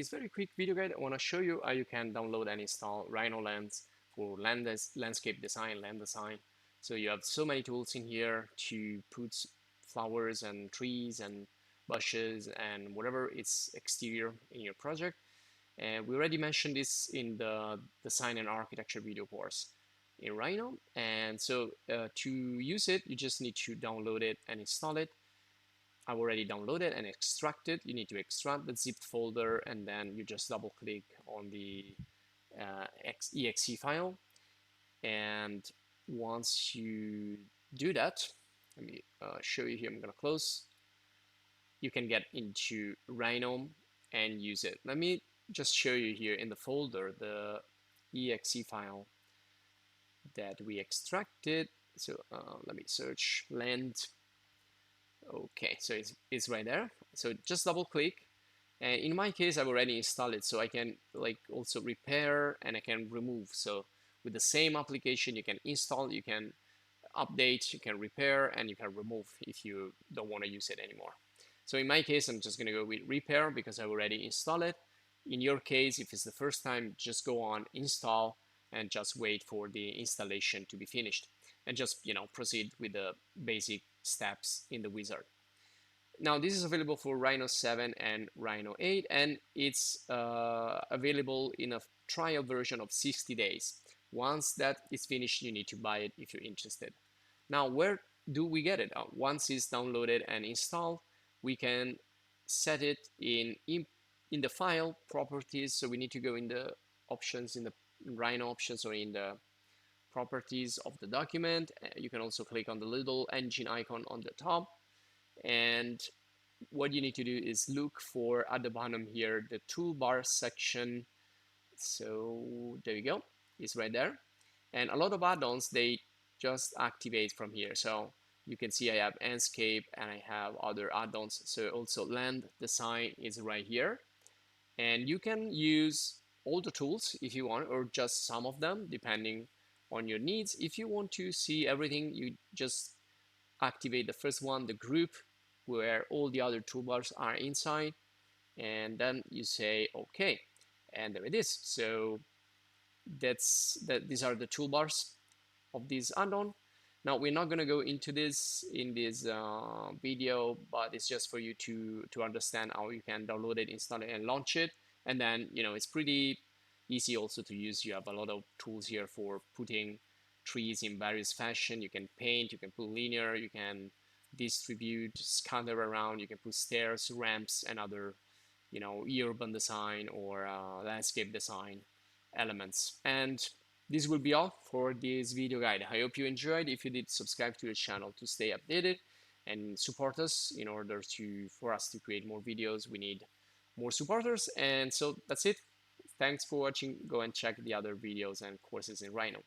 this very quick video guide, I want to show you how you can download and install Rhino Lens for landscape design, land design. So you have so many tools in here to put flowers and trees and bushes and whatever it's exterior in your project. And we already mentioned this in the design and architecture video course in Rhino. And so to use it, you just need to download it and install it. I've already downloaded and extracted. You need to extract the zip folder, and then you just double click on the exe file. And once you do that, let me show you here. I'm going to close. You can get into Rhino and use it. Let me just show you here in the folder the exe file that we extracted. So let me search land. Okay, so it's right there. So just double click. And in my case, I've already installed it, so I can like also repair and I can remove. So with the same application, you can install, you can update, you can repair, and you can remove if you don't want to use it anymore. So in my case, I'm just going to go with repair because I've already installed it. In your case, if it's the first time, just go on install and just wait for the installation to be finished, and just proceed with the basic steps in the wizard. Now this is available for Rhino 7 and Rhino 8, and it's available in a trial version of 60 days. Once that is finished, you need to buy it if you're interested. Now, where do we get it? Once it's downloaded and installed, we can set it in the file properties. So we need to go in the options, in the Rhino options, or in the properties of the document. You can also click on the little engine icon on the top, and what you need to do is look for at the bottom here the toolbar section. So there you go, it's right there. And a lot of add-ons, they just activate from here. So you can see I have landscape and I have other add-ons. So also land design is right here, and you can use all the tools if you want, or just some of them depending on your needs. If you want to see everything, you just activate the first one, the group, where all the other toolbars are inside, and then you say okay, and there it is. So these are the toolbars of this add-on. Now we're not going to go into this in this video, but it's just for you to understand how you can download it, install it, and launch it. And then it's pretty easy also to use. You have a lot of tools here for putting trees in various fashion. You can paint, you can put linear, you can distribute, scatter around, you can put stairs, ramps, and other urban design or landscape design elements. And this will be all for this video guide. I hope you enjoyed. If you did, subscribe to the channel to stay updated and support us. In order for us to create more videos, we need more supporters. And so that's it. Thanks for watching. Go and check the other videos and courses in Rhino.